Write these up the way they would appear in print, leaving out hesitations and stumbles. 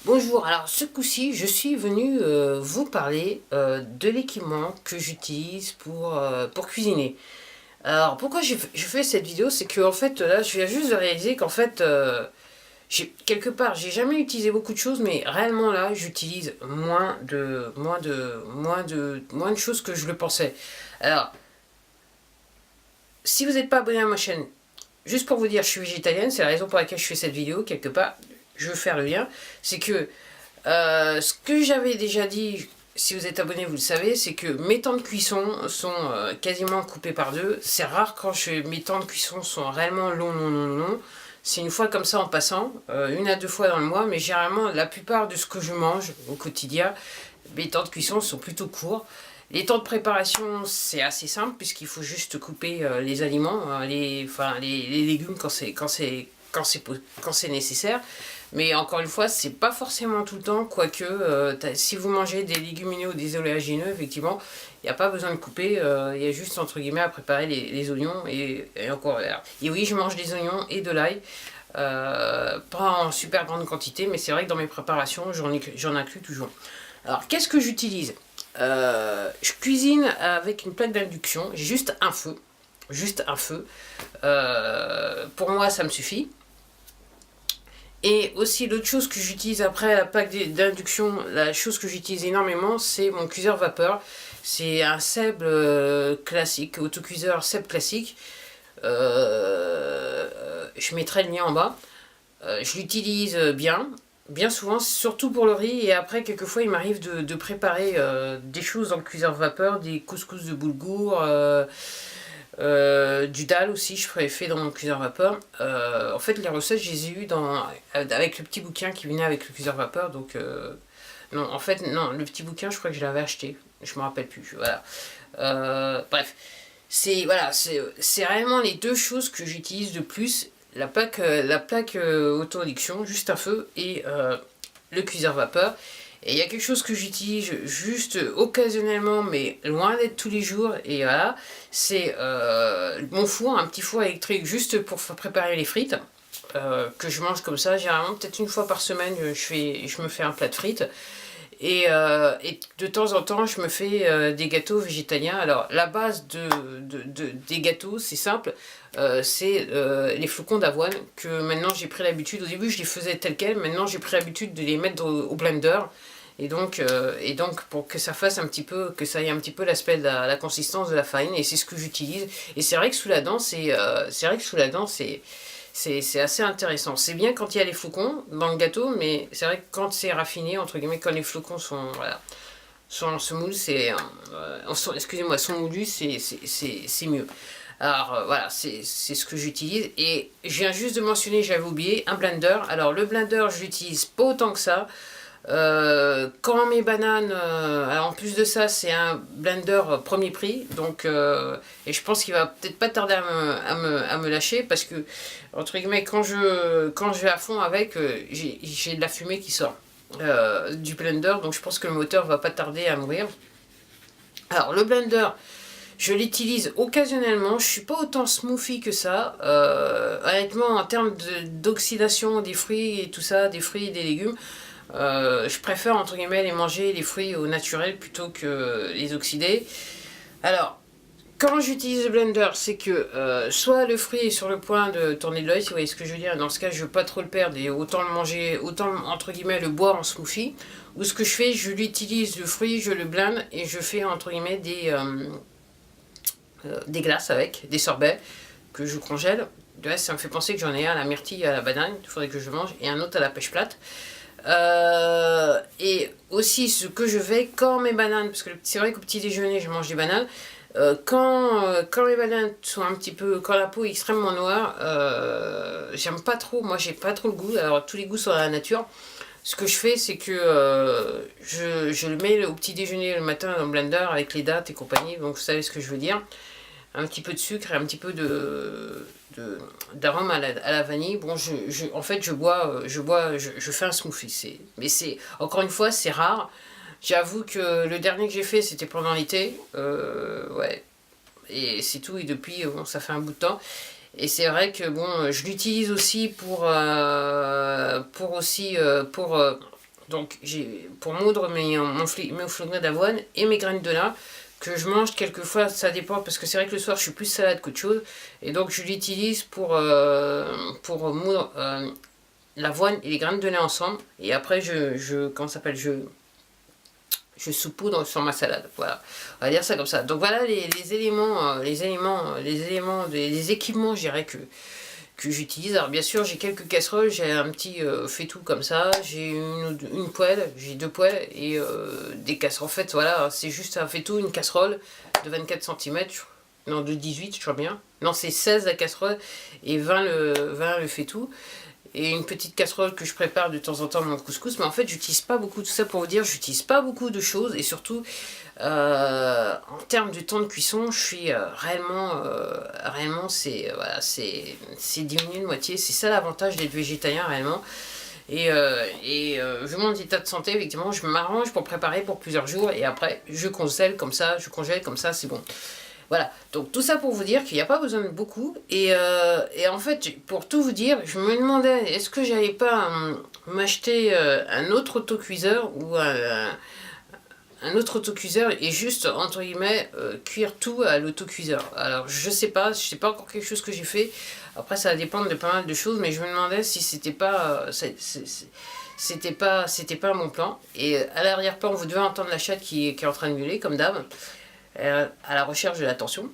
Bonjour, alors ce coup-ci, je suis venu vous parler de l'équipement que j'utilise pour cuisiner. Alors pourquoi je fais cette vidéo, c'est que en fait là je viens juste de réaliser qu'en fait quelque part j'ai jamais utilisé beaucoup de choses, mais réellement là j'utilise moins de choses que je le pensais. Alors si vous n'êtes pas abonné à ma chaîne, juste pour vous dire je suis végétalienne, c'est la raison pour laquelle je fais cette vidéo quelque part. Je veux faire le lien, c'est que ce que j'avais déjà dit, si vous êtes abonné, vous le savez, c'est que mes temps de cuisson sont quasiment coupés par deux. C'est rare quand mes temps de cuisson sont réellement longs. C'est une fois comme ça en passant, une à deux fois dans le mois, mais généralement la plupart de ce que je mange au quotidien, mes temps de cuisson sont plutôt courts. Les temps de préparation, c'est assez simple puisqu'il faut juste couper les aliments, les légumes quand c'est nécessaire. Mais encore une fois, c'est pas forcément tout le temps, quoique si vous mangez des légumineux ou des oléagineux, effectivement, il n'y a pas besoin de couper, il y a juste entre guillemets à préparer les oignons et encore. Et oui, je mange des oignons et de l'ail, pas en super grande quantité, mais c'est vrai que dans mes préparations, j'en inclus toujours. Alors, qu'est-ce que j'utilise? Je cuisine avec une plaque d'induction, j'ai juste un feu. Juste un feu. Pour moi, ça me suffit. Et aussi, l'autre chose que j'utilise après la plaque d'induction, la chose que j'utilise énormément, c'est mon cuiseur vapeur. C'est un Seb classique, autocuiseur Seb classique. Je mettrai le lien en bas. Je l'utilise bien souvent, surtout pour le riz. Et après, quelquefois, il m'arrive de préparer des choses dans le cuiseur vapeur, des couscous de boulgour. Du dalle aussi, je fait dans mon cuiseur vapeur. En fait, les recettes, je les ai eues avec le petit bouquin qui venait avec le cuiseur vapeur. Donc, non, en fait, non, le petit bouquin, je crois que je l'avais acheté. Je me rappelle plus. Voilà. Bref, c'est réellement les deux choses que j'utilise de plus. La plaque auto-induction, juste un feu, et le cuiseur vapeur. Et il y a quelque chose que j'utilise juste occasionnellement, mais loin d'être tous les jours, et voilà, c'est mon four, un petit four électrique juste pour préparer les frites, que je mange comme ça, généralement peut-être une fois par semaine, je me fais un plat de frites. Et de temps en temps, je me fais des gâteaux végétaliens. Alors, la base des gâteaux, c'est simple. C'est les flocons d'avoine que maintenant j'ai pris l'habitude. Au début, je les faisais tels quels. Maintenant, j'ai pris l'habitude de les mettre au blender. Et donc, pour que ça fasse un petit peu, que ça ait un petit peu l'aspect de la consistance de la farine. Et c'est ce que j'utilise. Et c'est vrai que sous la dent, c'est assez intéressant. C'est bien quand il y a les flocons dans le gâteau, mais c'est vrai que quand c'est raffiné, entre guillemets, quand les flocons sont, voilà, sont semoulus, sont moulus, c'est mieux. Alors voilà, c'est ce que j'utilise. Et je viens juste de mentionner, j'avais oublié, un blender. Alors le blender, je l'utilise pas autant que ça. Quand mes bananes, alors en plus de ça, c'est un blender premier prix, donc et je pense qu'il va peut-être pas tarder à me lâcher parce que entre guillemets quand je vais à fond avec, j'ai de la fumée qui sort du blender, donc je pense que le moteur va pas tarder à mourir. Alors le blender, je l'utilise occasionnellement, je suis pas autant smoothie que ça. Honnêtement, en termes d'oxydation des fruits et tout ça, des fruits et des légumes, je préfère entre guillemets les manger les fruits au naturel plutôt que les oxydés. Alors, quand j'utilise le blender, c'est que soit le fruit est sur le point de tourner de l'œil, si vous voyez ce que je veux dire. Dans ce cas, je veux pas trop le perdre et autant le manger, autant entre guillemets le boire en smoothie. Ou ce que je fais, je l'utilise le fruit, je le blinde et je fais entre guillemets des glaces avec, des sorbets que je congèle. De reste, ça me fait penser que j'en ai un à la myrtille et à la banane, il faudrait que je mange, et un autre à la pêche plate. Et aussi ce que je fais quand mes bananes, parce que c'est vrai qu'au petit déjeuner je mange des bananes, quand les bananes sont un petit peu, quand la peau est extrêmement noire, j'aime pas trop, moi j'ai pas trop le goût, alors tous les goûts sont dans la nature. Ce que je fais, c'est que je le mets au petit déjeuner le matin dans le blender avec les dattes et compagnie, donc vous savez ce que je veux dire. Un petit peu de sucre et un petit peu d'arôme à la vanille. Bon, en fait, je fais un smoothie. Mais encore une fois, c'est rare. J'avoue que le dernier que j'ai fait, c'était pendant l'été. Ouais. Et c'est tout. Et depuis, bon, ça fait un bout de temps. Et c'est vrai que bon, je l'utilise aussi pour Donc pour moudre mes flocons d'avoine et mes graines de lin, que je mange quelquefois, ça dépend, parce que c'est vrai que le soir je suis plus salade qu'autre chose, et donc je l'utilise pour moudre l'avoine et les graines de lin ensemble, et après comment ça s'appelle, je saupoudre sur ma salade, voilà, on va dire ça comme ça. Donc voilà les éléments, les équipements, je dirais, que j'utilise. Alors bien sûr, j'ai quelques casseroles, j'ai un petit faitout comme ça, j'ai une poêle, j'ai 2 poêles et des casseroles. En fait, voilà, c'est juste un faitout, une casserole de 24 cm, non, de 18, je crois bien. Non, c'est 16 la casserole et 20 le faitout. Et une petite casserole que je prépare de temps en temps mon couscous. Mais en fait, j'utilise pas beaucoup, tout ça pour vous dire, j'utilise pas beaucoup de choses. Et surtout, en termes de temps de cuisson, je suis réellement, c'est voilà, diminué de moitié. C'est ça l'avantage d'être végétalien réellement. Et vu mon état de santé, effectivement, je m'arrange pour préparer pour plusieurs jours. Et après, je congèle comme ça, c'est bon. Voilà, donc tout ça pour vous dire qu'il n'y a pas besoin de beaucoup. Et en fait, pour tout vous dire, je me demandais, est-ce que j'allais pas m'acheter un autre autocuiseur ou un autre autocuiseur et juste, entre guillemets, cuire tout à l'autocuiseur. Alors, je sais pas encore quelque chose que j'ai fait. Après, ça va dépendre de pas mal de choses, mais je me demandais si c'était pas... c'était pas mon plan. Et à l'arrière-plan, vous devez entendre la chatte qui est en train de gueuler, comme d'hab. À la recherche de l'attention.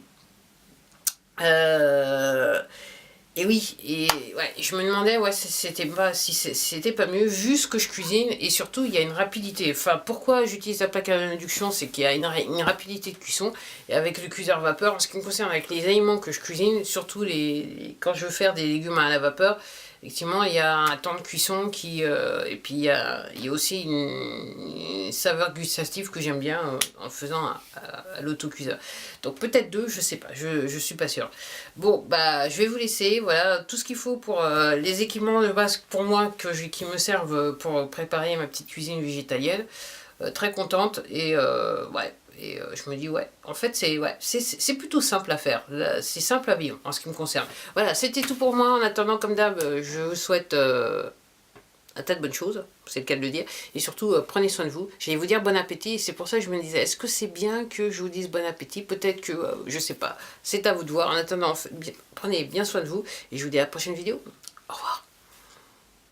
Et oui, et ouais, je me demandais si c'était pas mieux vu ce que je cuisine, et surtout il y a une rapidité. Enfin, pourquoi j'utilise la plaque à induction, c'est qu'il y a une rapidité de cuisson, et avec le cuiseur vapeur, en ce qui me concerne avec les aliments que je cuisine, surtout quand je veux faire des légumes à la vapeur, effectivement il y a un temps de cuisson et puis il y a aussi une saveur gustative que j'aime bien en faisant à l'autocuiseur. Donc peut-être 2, je sais pas, je suis pas sûre. Bon, bah je vais vous laisser, voilà, tout ce qu'il faut pour les équipements de base pour moi qui me servent pour préparer ma petite cuisine végétalienne. Très contente et ouais. Et je me dis, ouais, en fait, c'est plutôt simple à faire. C'est simple à vivre en ce qui me concerne. Voilà, c'était tout pour moi. En attendant, comme d'hab, je vous souhaite un tas de bonnes choses, c'est le cas de le dire. Et surtout, prenez soin de vous. J'allais vous dire bon appétit. C'est pour ça que je me disais, est-ce que c'est bien que je vous dise bon appétit? Peut-être que, je sais pas. C'est à vous de voir. En attendant, prenez bien soin de vous. Et je vous dis à la prochaine vidéo. Au revoir.